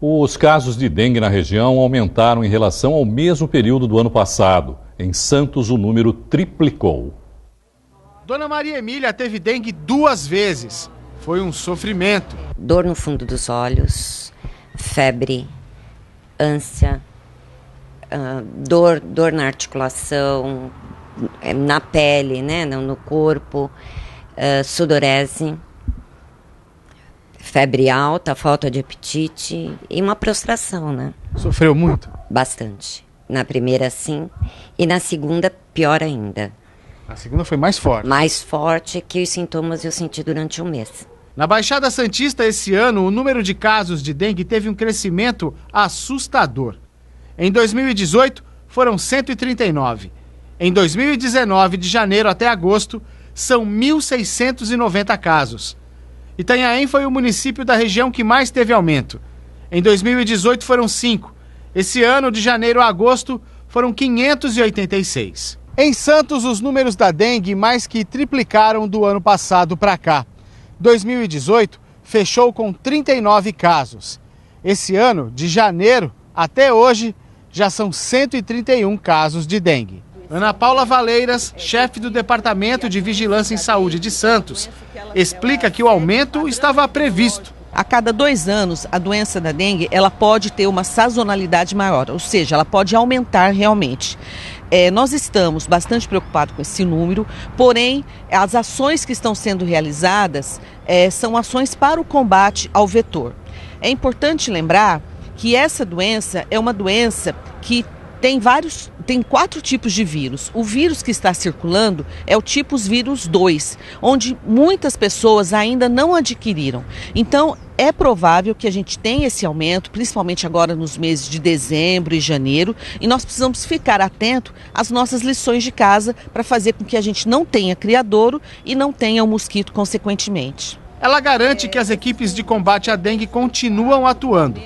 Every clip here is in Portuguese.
Os casos de dengue na região aumentaram em relação ao mesmo período do ano passado. Em Santos, o número triplicou. Dona Maria Emília teve dengue 2 vezes. Foi um sofrimento. Dor no fundo dos olhos, febre, ânsia, dor na articulação, na pele, né, no corpo, sudorese, febre alta, falta de apetite e uma prostração, né? Sofreu muito? Bastante. Na primeira, sim, e na segunda, pior ainda. A segunda foi mais forte. Mais forte que os sintomas eu senti durante um mês. Na Baixada Santista, esse ano, o número de casos de dengue teve um crescimento assustador. Em 2018, foram 139. Em 2019, de janeiro até agosto, são 1.690 casos. Itanhaém foi o município da região que mais teve aumento. Em 2018 foram 5. Esse ano, de janeiro a agosto, foram 586. Em Santos, os números da dengue mais que triplicaram do ano passado para cá. 2018 fechou com 39 casos. Esse ano, de janeiro até hoje, já são 131 casos de dengue. Ana Paula Valeiras, chefe do Departamento de Vigilância em Saúde de Santos, explica que o aumento estava previsto. A cada 2 anos, a doença da dengue ela pode ter uma sazonalidade maior, ou seja, ela pode aumentar realmente. Nós estamos bastante preocupados com esse número, porém, as ações que estão sendo realizadas são ações para o combate ao vetor. É importante lembrar que essa doença é uma doença que tem 4 tipos de vírus. O vírus que está circulando é o tipo vírus 2, onde muitas pessoas ainda não adquiriram. Então, é provável que a gente tenha esse aumento, principalmente agora nos meses de dezembro e janeiro, e nós precisamos ficar atento às nossas lições de casa para fazer com que a gente não tenha criadouro e não tenha o mosquito consequentemente. Ela garante que as equipes de combate à dengue continuam atuando,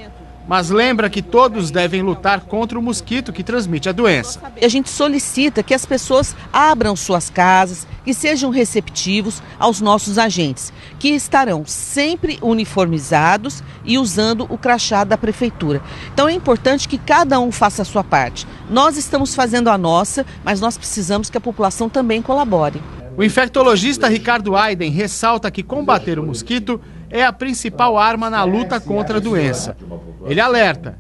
mas lembra que todos devem lutar contra o mosquito que transmite a doença. A gente solicita que as pessoas abram suas casas, que sejam receptivos aos nossos agentes, que estarão sempre uniformizados e usando o crachá da prefeitura. Então é importante que cada um faça a sua parte. Nós estamos fazendo a nossa, mas nós precisamos que a população também colabore. O infectologista Ricardo Aiden ressalta que combater o mosquito é a principal arma na luta contra a doença. Ele alerta: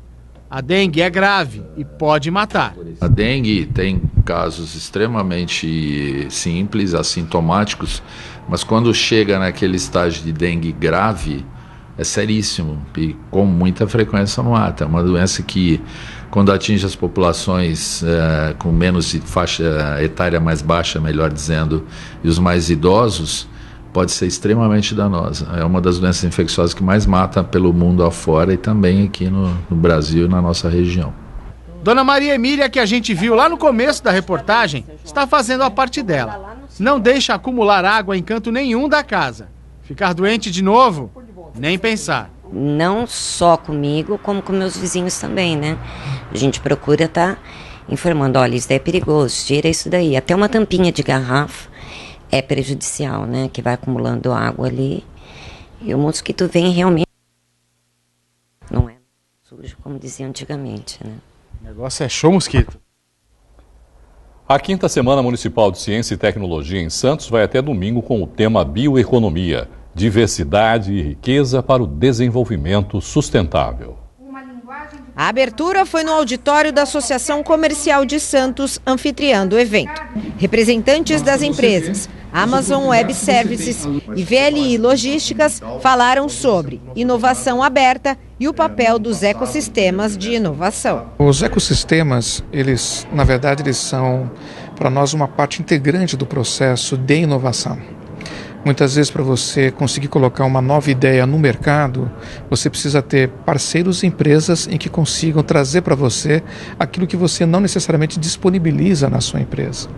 a dengue é grave e pode matar. A dengue tem casos extremamente simples, assintomáticos, mas quando chega naquele estágio de dengue grave, é seríssimo e com muita frequência mata. É uma doença que, quando atinge as populações com menos de faixa etária mais baixa, melhor dizendo, e os mais idosos, pode ser extremamente danosa. É uma das doenças infecciosas que mais mata pelo mundo afora e também aqui no Brasil e na nossa região. Dona Maria Emília, que a gente viu lá no começo da reportagem, está fazendo a parte dela. Não deixa acumular água em canto nenhum da casa. Ficar doente de novo? Nem pensar. Não só comigo, como com meus vizinhos também, né? A gente procura estar informando: olha, isso daí é perigoso, tira isso daí. Até uma tampinha de garrafa é prejudicial, né? Que vai acumulando água ali e o mosquito vem realmente. Não é sujo como dizia antigamente, né? O negócio é show mosquito. A 5ª Semana Municipal de Ciência e Tecnologia em Santos vai até domingo com o tema Bioeconomia, diversidade e riqueza para o desenvolvimento sustentável. A abertura foi no auditório da Associação Comercial de Santos, anfitriã do evento. Representantes das empresas Amazon Web Services e VLI Logísticas falaram sobre inovação aberta e o papel dos ecossistemas de inovação. Os ecossistemas, na verdade, eles são para nós uma parte integrante do processo de inovação. Muitas vezes, para você conseguir colocar uma nova ideia no mercado, você precisa ter parceiros e empresas em que consigam trazer para você aquilo que você não necessariamente disponibiliza na sua empresa.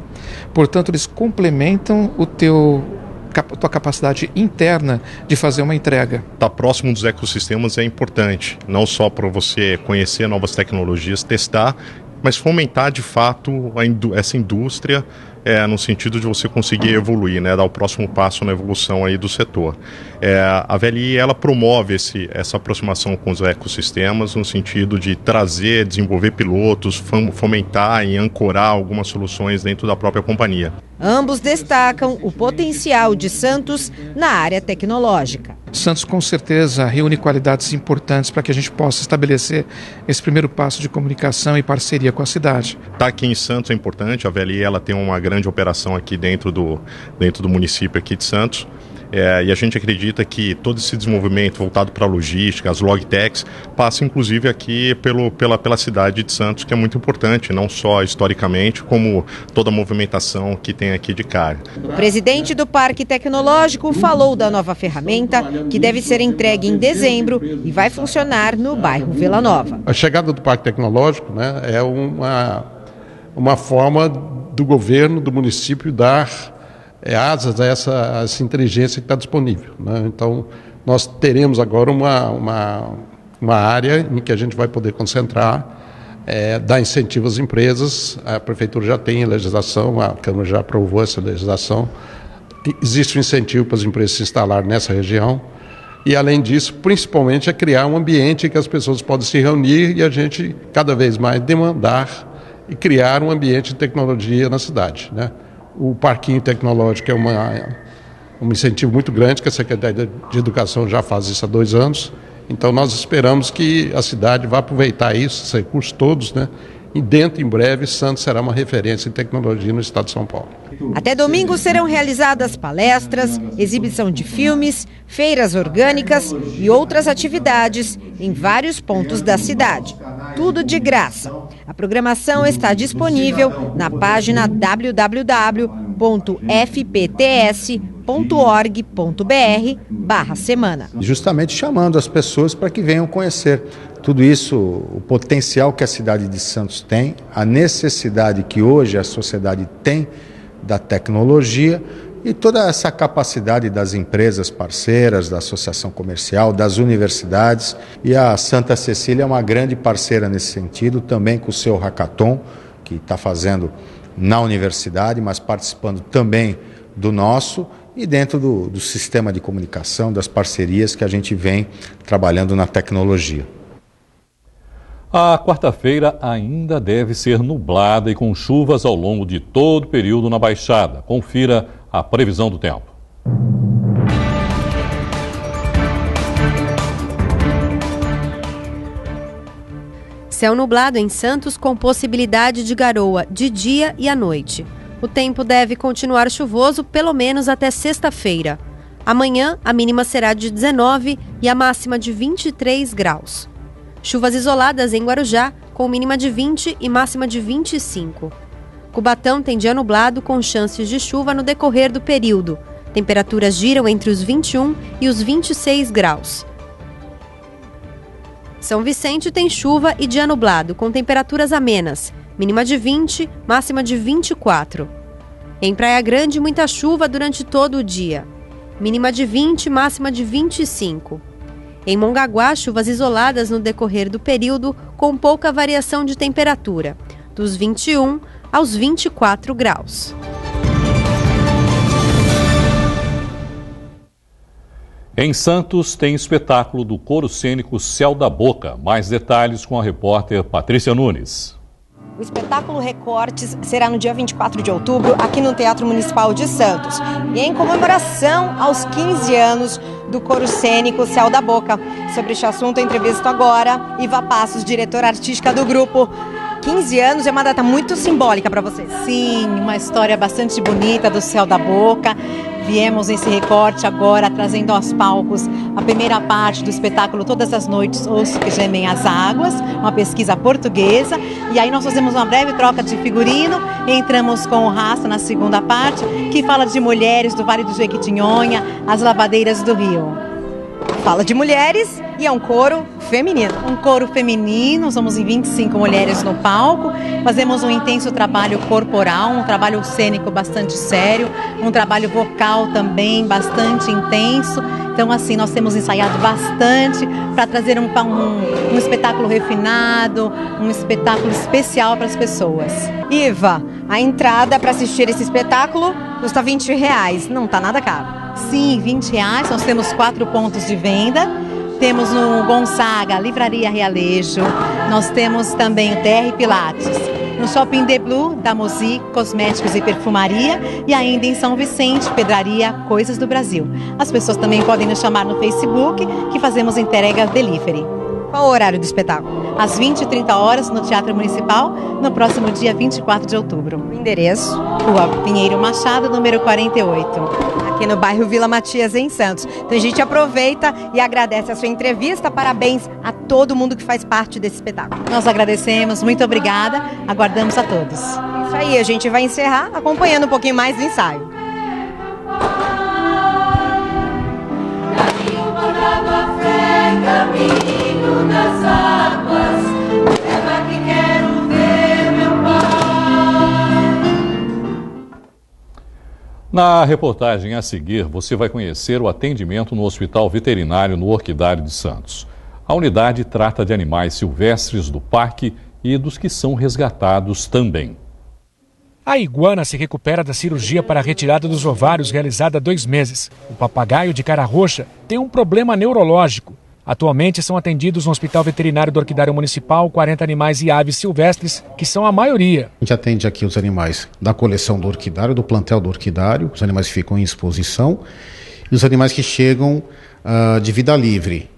Portanto, eles complementam a tua capacidade interna de fazer uma entrega. Estar próximo dos ecossistemas é importante, não só para você conhecer novas tecnologias, testar, mas fomentar de fato essa indústria no sentido de você conseguir evoluir, né, dar o próximo passo na evolução aí do setor. A VLI, ela promove essa aproximação com os ecossistemas no sentido de trazer, desenvolver pilotos, fomentar e ancorar algumas soluções dentro da própria companhia. Ambos destacam o potencial de Santos na área tecnológica. Santos com certeza reúne qualidades importantes para que a gente possa estabelecer esse primeiro passo de comunicação e parceria com a cidade. Estar aqui em Santos é importante, a VLI ela tem uma grande operação aqui dentro do município aqui de Santos. E a gente acredita que todo esse desenvolvimento voltado para a logística, as logtechs, passa inclusive aqui pela cidade de Santos, que é muito importante, não só historicamente, como toda a movimentação que tem aqui de carga. O presidente do Parque Tecnológico falou da nova ferramenta, que deve ser entregue em dezembro e vai funcionar no bairro Vila Nova. A chegada do Parque Tecnológico, né, é uma forma do governo, do município, dar asas a essa inteligência que está disponível, né? Então, nós teremos agora uma área em que a gente vai poder concentrar, dar incentivo às empresas. A Prefeitura já tem a legislação, a Câmara já aprovou essa legislação. Existe um incentivo para as empresas se instalar nessa região. E, além disso, principalmente, é criar um ambiente em que as pessoas podem se reunir e a gente, cada vez mais, demandar e criar um ambiente de tecnologia na cidade, né? O Parquinho Tecnológico é um incentivo muito grande, que a Secretaria de Educação já faz isso há 2 anos. Então, nós esperamos que a cidade vá aproveitar isso, esses recursos todos, né? E em breve, Santos será uma referência em tecnologia no estado de São Paulo. Até domingo serão realizadas palestras, exibição de filmes, feiras orgânicas e outras atividades em vários pontos da cidade. Tudo de graça. A programação está disponível na página www.fpts.org.br/semana. Justamente chamando as pessoas para que venham conhecer tudo isso, o potencial que a cidade de Santos tem, a necessidade que hoje a sociedade tem da tecnologia e toda essa capacidade das empresas parceiras, da associação comercial, das universidades. E a Santa Cecília é uma grande parceira nesse sentido, também com o seu hackathon, que está fazendo na universidade, mas participando também do nosso e dentro do sistema de comunicação, das parcerias que a gente vem trabalhando na tecnologia. A quarta-feira ainda deve ser nublada e com chuvas ao longo de todo o período na Baixada. Confira a previsão do tempo. Céu nublado em Santos com possibilidade de garoa de dia e à noite. O tempo deve continuar chuvoso pelo menos até sexta-feira. Amanhã a mínima será de 19 e a máxima de 23 graus. Chuvas isoladas em Guarujá, com mínima de 20 e máxima de 25. Cubatão tem dia nublado com chances de chuva no decorrer do período. Temperaturas giram entre os 21 e os 26 graus. São Vicente tem chuva e dia nublado, com temperaturas amenas. Mínima de 20, máxima de 24. Em Praia Grande, muita chuva durante todo o dia. Mínima de 20, máxima de 25. Em Mongaguá, chuvas isoladas no decorrer do período, com pouca variação de temperatura, dos 21 aos 24 graus. Em Santos, tem espetáculo do coro cênico Céu da Boca. Mais detalhes com a repórter Patrícia Nunes. O espetáculo Recortes será no dia 24 de outubro, aqui no Teatro Municipal de Santos. E em comemoração aos 15 anos do coro cênico Céu da Boca. Sobre este assunto, eu entrevisto agora Iva Passos, diretora artística do grupo. 15 anos é uma data muito simbólica para vocês. Sim, uma história bastante bonita do Céu da Boca. Viemos nesse recorte agora trazendo aos palcos a primeira parte do espetáculo Todas as Noites Ouço que Gemem as Águas, uma pesquisa portuguesa. E aí nós fazemos uma breve troca de figurino e entramos com o Raça na segunda parte, que fala de mulheres do Vale do Jequitinhonha, as lavadeiras do Rio. Fala de mulheres e é um coro feminino. Um coro feminino, somos em 25 mulheres no palco, fazemos um intenso trabalho corporal, um trabalho cênico bastante sério, um trabalho vocal também bastante intenso. Então, assim, nós temos ensaiado bastante para trazer um espetáculo refinado, um espetáculo especial para as pessoas. Iva, A entrada para assistir esse espetáculo custa R$20, não está nada caro. Sim, R$20, nós temos 4 pontos de venda. Temos no Gonzaga, Livraria Realejo, nós temos também o TR Pilates. No Shopping The Blue, da Mozi, Cosméticos e Perfumaria, e ainda em São Vicente, Pedraria Coisas do Brasil. As pessoas também podem nos chamar no Facebook, que fazemos entrega delivery. Qual o horário do espetáculo? Às 20h30 no Teatro Municipal, no próximo dia 24 de outubro. O endereço? Rua Pinheiro Machado, número 48. Aqui no bairro Vila Matias, em Santos. Então a gente aproveita e agradece a sua entrevista. Parabéns a todo mundo que faz parte desse espetáculo. Nós agradecemos, muito obrigada, aguardamos a todos. Isso aí, a gente vai encerrar acompanhando um pouquinho mais do ensaio. Caminho nas águas, leva que quero ver meu pai. Na reportagem a seguir, você vai conhecer o atendimento no Hospital Veterinário no Orquidário de Santos. A unidade trata de animais silvestres do parque e dos que são resgatados também. A iguana se recupera da cirurgia para a retirada dos ovários realizada há 2 meses. O papagaio de cara roxa tem um problema neurológico. Atualmente são atendidos no Hospital Veterinário do Orquidário Municipal 40 animais e aves silvestres, que são a maioria. A gente atende aqui os animais da coleção do Orquidário, do plantel do Orquidário, os animais que ficam em exposição, e os animais que chegam de vida livre.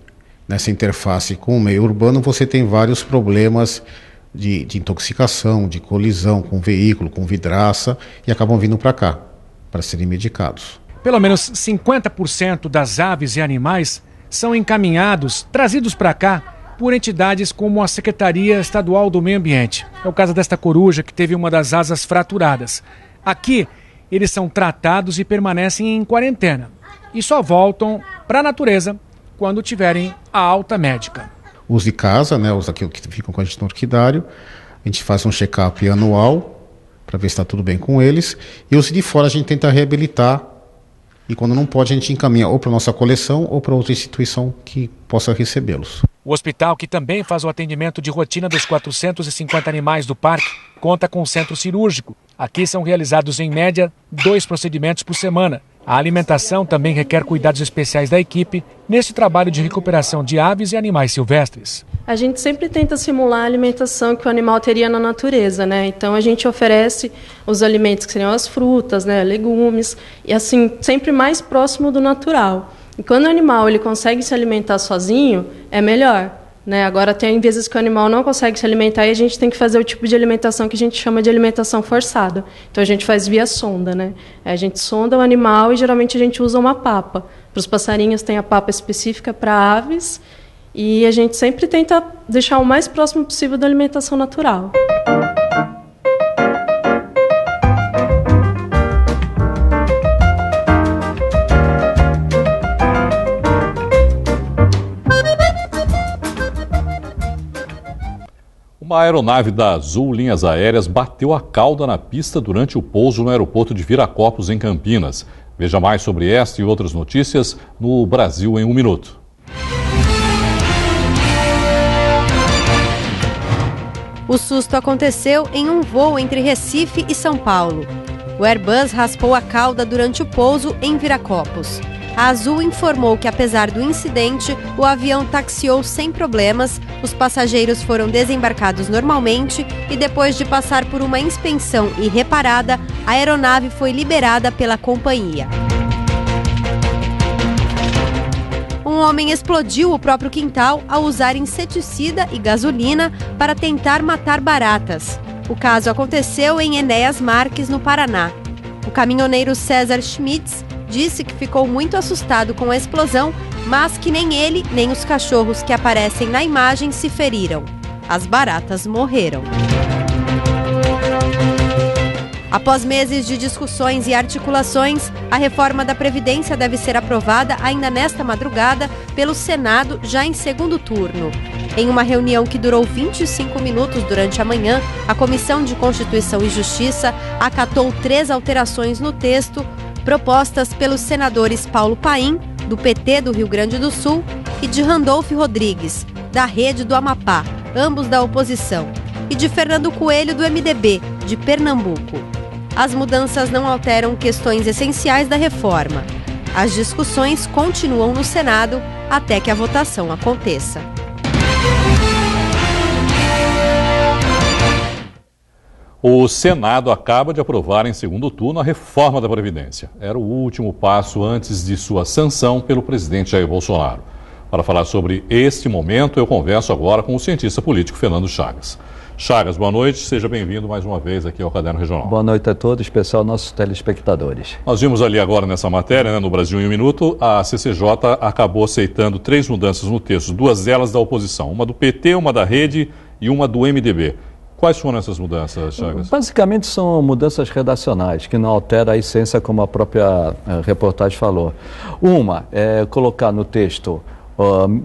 Nessa interface com o meio urbano, você tem vários problemas de intoxicação, de colisão com veículo, com vidraça, e acabam vindo para cá, para serem medicados. Pelo menos 50% das aves e animais são encaminhados, trazidos para cá, por entidades como a Secretaria Estadual do Meio Ambiente. É o caso desta coruja que teve uma das asas fraturadas. Aqui, eles são tratados e permanecem em quarentena. E só voltam para a natureza quando tiverem a alta médica. Os de casa, né, os aqui que ficam com a gente no Orquidário, a gente faz um check-up anual para ver se está tudo bem com eles. E os de fora a gente tenta reabilitar. E quando não pode, a gente encaminha ou para a nossa coleção ou para outra instituição que possa recebê-los. O hospital, que também faz o atendimento de rotina dos 450 animais do parque, conta com um centro cirúrgico. Aqui são realizados, em média, 2 procedimentos por semana. A alimentação também requer cuidados especiais da equipe nesse trabalho de recuperação de aves e animais silvestres. A gente sempre tenta simular a alimentação que o animal teria na natureza, né? Então a gente oferece os alimentos que seriam as frutas, né, legumes, e assim, sempre mais próximo do natural. E quando o animal ele consegue se alimentar sozinho, é melhor, né? Agora tem vezes que o animal não consegue se alimentar e a gente tem que fazer o tipo de alimentação que a gente chama de alimentação forçada. Então a gente faz via sonda, né? A gente sonda o animal e geralmente a gente usa uma papa. Para os passarinhos tem a papa específica para aves. E a gente sempre tenta deixar o mais próximo possível da alimentação natural. Uma aeronave da Azul Linhas Aéreas bateu a cauda na pista durante o pouso no aeroporto de Viracopos, em Campinas. Veja mais sobre esta e outras notícias no Brasil em 1 minuto. O susto aconteceu em um voo entre Recife e São Paulo. O Airbus raspou a cauda durante o pouso em Viracopos. A Azul informou que, apesar do incidente, o avião taxiou sem problemas, os passageiros foram desembarcados normalmente e, depois de passar por uma inspeção e reparada, a aeronave foi liberada pela companhia. Um homem explodiu o próprio quintal ao usar inseticida e gasolina para tentar matar baratas. O caso aconteceu em Enéas Marques, no Paraná. O caminhoneiro César Schmitz disse que ficou muito assustado com a explosão, mas que nem ele nem os cachorros que aparecem na imagem se feriram. As baratas morreram. Após meses de discussões e articulações, a reforma da Previdência deve ser aprovada ainda nesta madrugada pelo Senado, já em segundo turno. Em uma reunião que durou 25 minutos durante a manhã, a Comissão de Constituição e Justiça acatou 3 alterações no texto, propostas pelos senadores Paulo Paim, do PT do Rio Grande do Sul, e de Randolfo Rodrigues, da Rede do Amapá, ambos da oposição, e de Fernando Coelho, do MDB, de Pernambuco. As mudanças não alteram questões essenciais da reforma. As discussões continuam no Senado até que a votação aconteça. O Senado acaba de aprovar em segundo turno a reforma da Previdência. Era o último passo antes de sua sanção pelo presidente Jair Bolsonaro. Para falar sobre este momento, eu converso agora com o cientista político Fernando Chagas. Chagas, boa noite, seja bem-vindo mais uma vez aqui ao Caderno Regional. Boa noite a todos, especial nossos telespectadores. Nós vimos ali agora nessa matéria, no Brasil em um Minuto, a CCJ acabou aceitando 3 mudanças no texto, 2 delas da oposição, uma do PT, uma da Rede e uma do MDB. Quais foram essas mudanças, Chagas? Basicamente são mudanças redacionais, que não alteram a essência, como a própria reportagem falou. Uma é colocar no texto,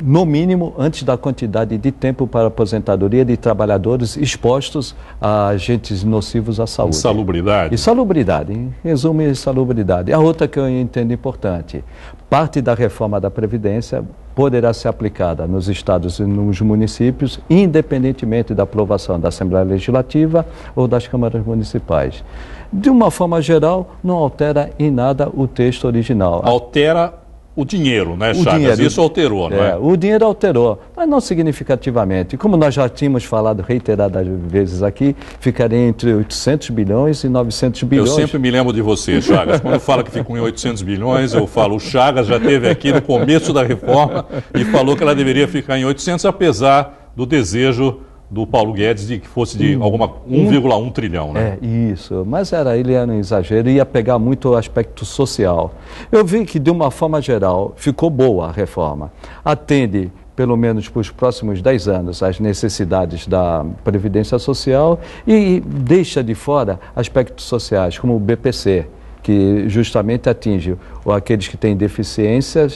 no mínimo, antes da quantidade de tempo para aposentadoria de trabalhadores expostos a agentes nocivos à saúde. Insalubridade. Insalubridade, em resumo, insalubridade. A outra que eu entendo importante, parte da reforma da Previdência poderá ser aplicada nos estados e nos municípios, independentemente da aprovação da Assembleia Legislativa ou das câmaras municipais. De uma forma geral, não altera em nada o texto original. Altera o dinheiro, né, Chagas? Dinheiro, isso alterou, não é? O dinheiro alterou, mas não significativamente. Como nós já tínhamos falado reiteradas vezes aqui, ficaria entre 800 bilhões e 900 bilhões. Eu sempre me lembro de você, Chagas. Quando fala que ficou em 800 bilhões, eu falo, o Chagas já esteve aqui no começo da reforma e falou que ela deveria ficar em 800, apesar do desejo do Paulo Guedes de que fosse de 1,1 trilhão, né? Isso, mas ele era um exagero, ia pegar muito o aspecto social. Eu vi que, de uma forma geral, ficou boa a reforma. Atende, pelo menos para os próximos 10 anos, as necessidades da Previdência Social e deixa de fora aspectos sociais, como o BPC, que justamente atinge aqueles que têm deficiências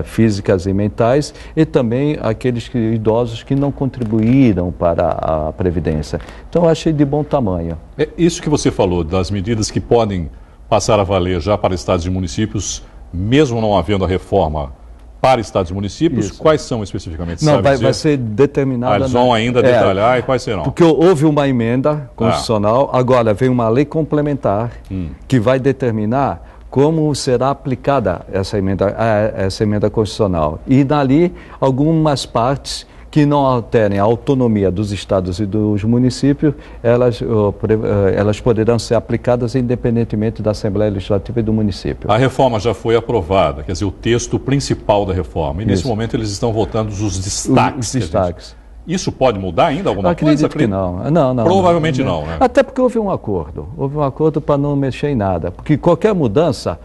físicas e mentais e também aqueles idosos que não contribuíram para a Previdência. Então, eu achei de bom tamanho. É isso que você falou, das medidas que podem passar a valer já para estados e municípios, mesmo não havendo a reforma para estados e municípios, quais são especificamente? Não, vai ser determinada... Eles vão ainda detalhar e quais serão? Porque houve uma emenda constitucional, agora vem uma lei complementar que vai determinar como será aplicada essa emenda constitucional. E dali algumas partes que não alterem a autonomia dos estados e dos municípios, elas poderão ser aplicadas independentemente da Assembleia Legislativa e do município. A reforma já foi aprovada, quer dizer, o texto principal da reforma. E nesse momento eles estão votando os destaques. Os destaques. Isso pode mudar ainda alguma coisa? Acredito que não. Não. Provavelmente não, né? Até porque houve um acordo para não mexer em nada. Porque qualquer mudança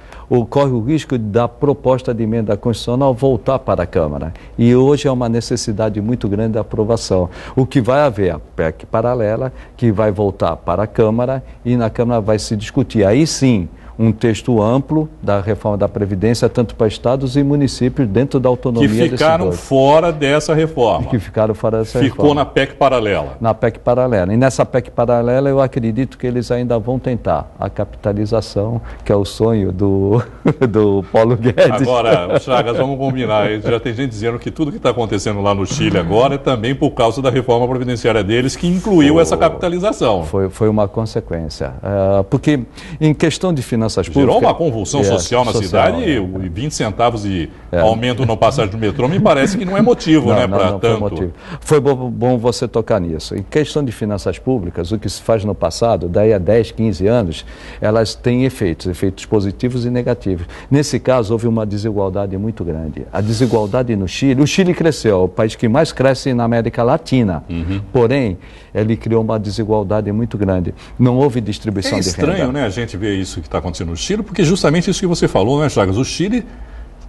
corre o risco da proposta de emenda constitucional voltar para a Câmara. E hoje é uma necessidade muito grande da aprovação. O que vai haver, a PEC paralela, que vai voltar para a Câmara e na Câmara vai se discutir. Aí sim, um texto amplo da reforma da Previdência, tanto para estados e municípios, dentro da autonomia que ficaram fora dessa reforma. Que ficaram fora dessa reforma. Ficou na PEC paralela. Na PEC paralela. E nessa PEC paralela eu acredito que eles ainda vão tentar a capitalização, que é o sonho do Paulo Guedes. Agora, Chagas, vamos combinar. Já tem gente dizendo que tudo que está acontecendo lá no Chile agora é também por causa da reforma previdenciária deles, que incluiu essa capitalização. Foi uma consequência. Porque em questão de finanças públicas... Gerou uma convulsão social na cidade e 20 centavos de aumento na passagem do metrô me parece que não é motivo, para tanto. Foi bom você tocar nisso. Em questão de finanças públicas, o que se faz no passado, daí a 10, 15 anos, elas têm efeitos positivos e negativos. Nesse caso, houve uma desigualdade muito grande. A desigualdade no Chile... O Chile cresceu, é o país que mais cresce na América Latina. Porém, ele criou uma desigualdade muito grande. Não houve distribuição de renda. É estranho, né, a gente ver isso que está acontecendo no Chile, porque justamente isso que você falou, né, Chagas? O Chile,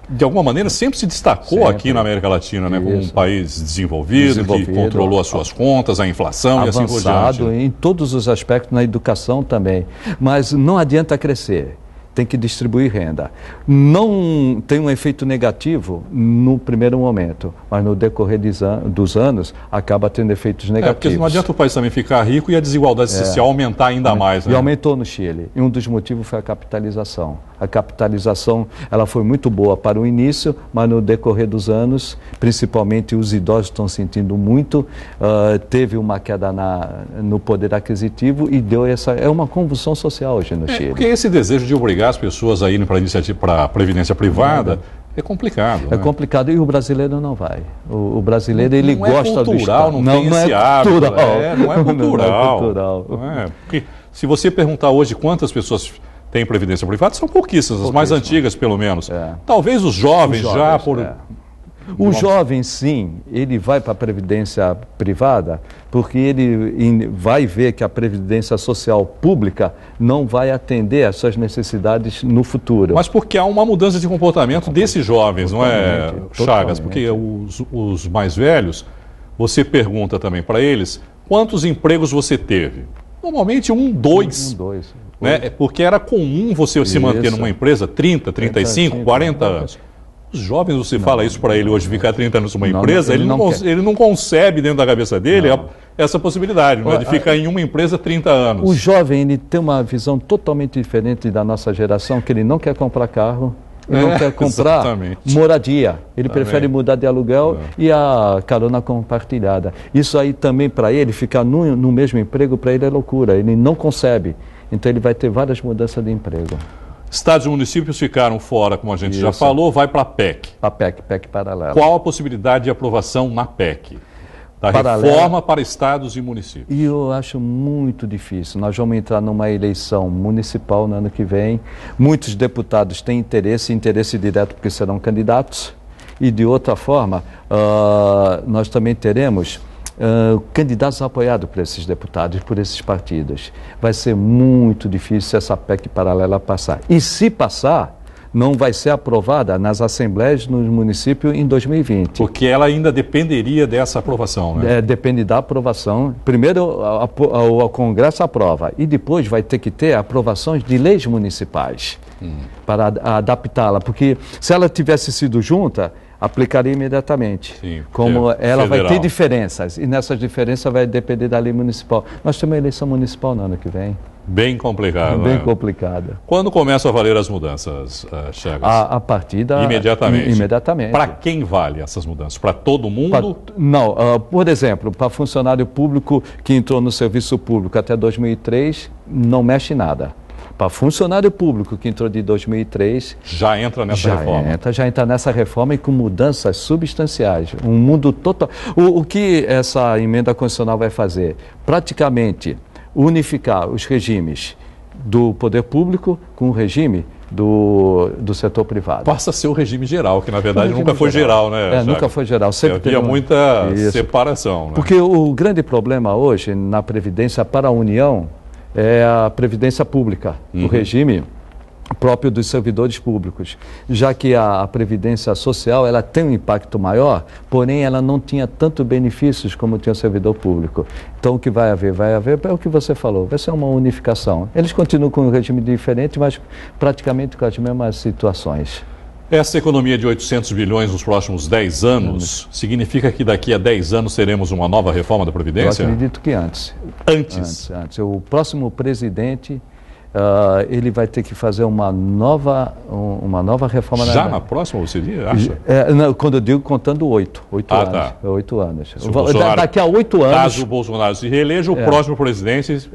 de alguma maneira, sempre se destacou aqui na América Latina, né, como um país desenvolvido, que controlou as suas contas, a inflação avançado, e assim por diante. Em todos os aspectos, na educação também. Mas não adianta crescer tem que distribuir renda. Não tem um efeito negativo no primeiro momento, mas no decorrer dos anos acaba tendo efeitos negativos. Porque não adianta o país também ficar rico e a desigualdade social aumentar ainda mais. Né? E aumentou no Chile. E um dos motivos foi a capitalização. A capitalização ela foi muito boa para o início, mas no decorrer dos anos, principalmente os idosos estão sentindo muito, teve uma queda no poder aquisitivo e deu é uma convulsão social hoje no Chile. Porque esse desejo de obrigar as pessoas a irem para a previdência privada é complicado. É complicado e o brasileiro não vai. O brasileiro ele gosta do Estado. Não tem esse hábito. Não é cultural. Não é. Porque se você perguntar hoje quantas pessoas têm previdência privada, são pouquíssimas, as mais antigas pelo menos. Talvez os jovens já O jovem, sim, ele vai para a previdência privada porque ele vai ver que a previdência social pública não vai atender às suas necessidades no futuro. Mas porque há uma mudança de comportamento desses jovens, não é, Chagas? Porque os mais velhos, você pergunta também para eles quantos empregos você teve. Normalmente 1, 2. Né? Porque era comum você se manter numa empresa 30, 35, 40 anos. Os jovens, você fala isso para ele hoje, ficar 30 anos numa empresa, ele não concebe dentro da cabeça dele essa possibilidade, de ficar em uma empresa 30 anos. O jovem ele tem uma visão totalmente diferente da nossa geração, que ele não quer comprar carro, ele não quer comprar moradia. Ele prefere mudar de aluguel e a carona compartilhada. Isso aí também para ele, ficar no mesmo emprego, para ele é loucura, ele não concebe. Então ele vai ter várias mudanças de emprego. Estados e municípios ficaram fora, como a gente já falou, vai para a PEC. A PEC paralela. Qual a possibilidade de aprovação na PEC? Da reforma para estados e municípios. E eu acho muito difícil. Nós vamos entrar numa eleição municipal no ano que vem. Muitos deputados têm interesse direto porque serão candidatos. E de outra forma, nós também teremos candidatos apoiados por esses deputados, por esses partidos. Vai ser muito difícil essa PEC paralela passar. E se passar, não vai ser aprovada nas assembleias nos municípios em 2020. Porque ela ainda dependeria dessa aprovação, né? Depende da aprovação. Primeiro o Congresso aprova e depois vai ter que ter aprovações de leis municipais para adaptá-la. Porque se ela tivesse sido junta, aplicaria imediatamente. Sim, como ela federal. vai ter diferenças, e nessas diferenças vai depender da lei municipal. Nós temos uma eleição municipal no ano que vem. Bem complicado. Bem complicada. Quando começam a valer as mudanças, Chagas? A partir da... Imediatamente. Para quem vale essas mudanças? Para todo mundo? Não. Por exemplo, para funcionário público que entrou no serviço público até 2003, não mexe nada. Para funcionário público que entrou de 2003... Já entra nessa reforma? Já entra nessa reforma e com mudanças substanciais. Um mundo total... O que essa emenda constitucional vai fazer? Praticamente unificar os regimes do poder público com o regime do setor privado. Passa a ser o regime geral, que na verdade nunca foi geral, né? Nunca foi geral. Sempre havia muita separação. Né? Porque o grande problema hoje na Previdência para a União é a Previdência Pública, o regime próprio dos servidores públicos, já que a Previdência Social ela tem um impacto maior, porém ela não tinha tanto benefícios como tinha o servidor público. Então o que vai haver é o que você falou, vai ser uma unificação. Eles continuam com um regime diferente, mas praticamente com as mesmas situações. Essa economia de 800 bilhões nos próximos 10 anos significa que daqui a 10 anos teremos uma nova reforma da Previdência? Eu acredito que antes. Antes? Antes. O próximo presidente, ele vai ter que fazer uma nova reforma. Já na próxima, você acha? Não, quando eu digo contando 8 anos. Tá. 8 anos. Daqui a 8 anos... Caso o Bolsonaro se reeleja, o próximo presidente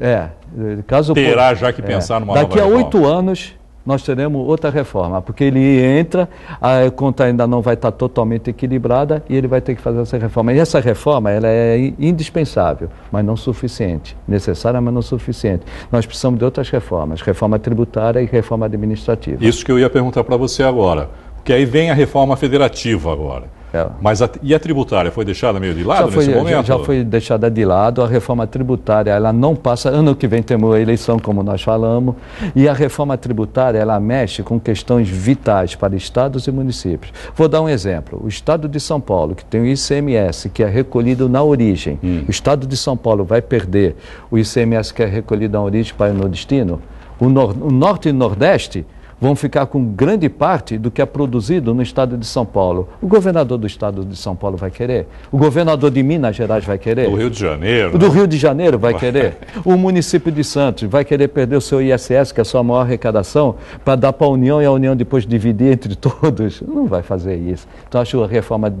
terá já que pensar numa nova reforma. Daqui a 8 anos... nós teremos outra reforma, porque ele entra, a conta ainda não vai estar totalmente equilibrada e ele vai ter que fazer essa reforma. E essa reforma ela é indispensável, mas não suficiente. Necessária, mas não suficiente. Nós precisamos de outras reformas, reforma tributária e reforma administrativa. Isso que eu ia perguntar para você agora, porque aí vem a reforma federativa agora. Mas e a tributária foi deixada meio de lado nesse momento? Já foi deixada de lado. A reforma tributária ela não passa. Ano que vem temos a eleição, como nós falamos, e a reforma tributária ela mexe com questões vitais para estados e municípios. Vou dar um exemplo. O estado de São Paulo, que tem o ICMS, que é recolhido na origem, o estado de São Paulo vai perder o ICMS que é recolhido na origem para ir no destino. O Norte e o Nordeste vão ficar com grande parte do que é produzido no estado de São Paulo. O governador do estado de São Paulo vai querer? O governador de Minas Gerais vai querer? Do Rio de Janeiro. Do Rio de Janeiro vai querer? O município de Santos vai querer perder o seu ISS, que é a sua maior arrecadação, para dar para a União e a União depois dividir entre todos? Não vai fazer isso. Então, acho a reforma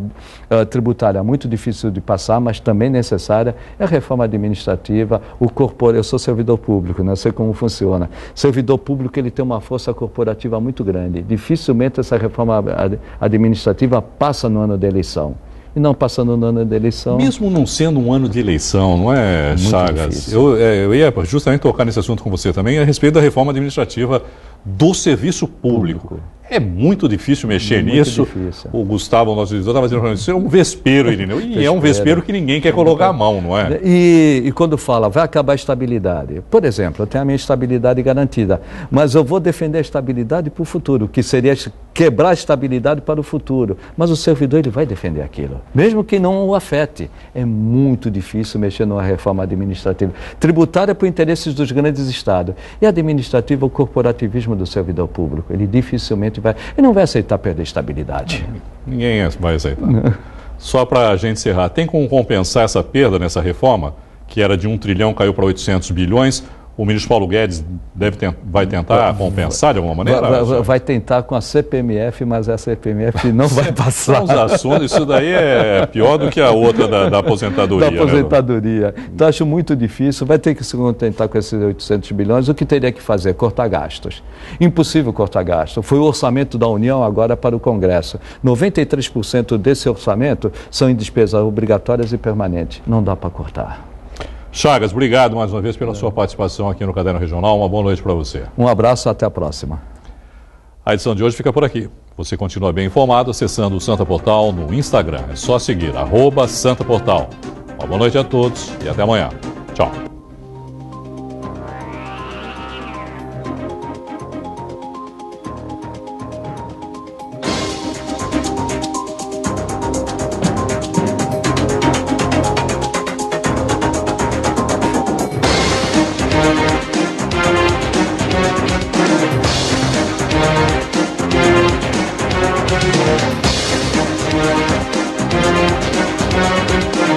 tributária muito difícil de passar, mas também necessária. É a reforma administrativa, eu sou servidor público, não sei como funciona. Servidor público, ele tem uma força corporativa muito grande. Dificilmente essa reforma administrativa passa no ano da eleição. E não passando no ano da eleição... Mesmo não sendo um ano de eleição, não é, Chagas? Eu ia justamente tocar nesse assunto com você também, a respeito da reforma administrativa do serviço público. É muito difícil mexer nisso. Difícil. O Gustavo, nosso editor, estava dizendo para mim, isso é um vespeiro, Irineu. E é um vespeiro que ninguém quer colocar a mão, não é? E quando fala, vai acabar a estabilidade. Por exemplo, eu tenho a minha estabilidade garantida, mas eu vou defender a estabilidade para o futuro, que seria quebrar a estabilidade para o futuro. Mas o servidor, ele vai defender aquilo, mesmo que não o afete. É muito difícil mexer numa reforma administrativa. Tributária para os interesses dos grandes estados. E administrativa, o corporativismo do servidor público. Ele dificilmente ele não vai aceitar perder estabilidade. Ninguém vai aceitar. Só para a gente encerrar, tem como compensar essa perda nessa reforma, que era de 1 trilhão, caiu para 800 bilhões? O ministro Paulo Guedes vai tentar compensar de alguma maneira? Vai tentar com a CPMF, mas a CPMF não vai passar. São os assuntos, isso daí é pior do que a outra da aposentadoria. Da aposentadoria. Né? Então, acho muito difícil. Vai ter que se contentar com esses 800 bilhões. O que teria que fazer? Cortar gastos. Impossível cortar gastos. Foi o orçamento da União agora para o Congresso. 93% desse orçamento são em despesas obrigatórias e permanentes. Não dá para cortar. Chagas, obrigado mais uma vez pela sua participação aqui no Caderno Regional. Uma boa noite para você. Um abraço, até a próxima. A edição de hoje fica por aqui. Você continua bem informado acessando o Santa Portal no Instagram. É só seguir @SantaPortal. Uma boa noite a todos e até amanhã. Tchau.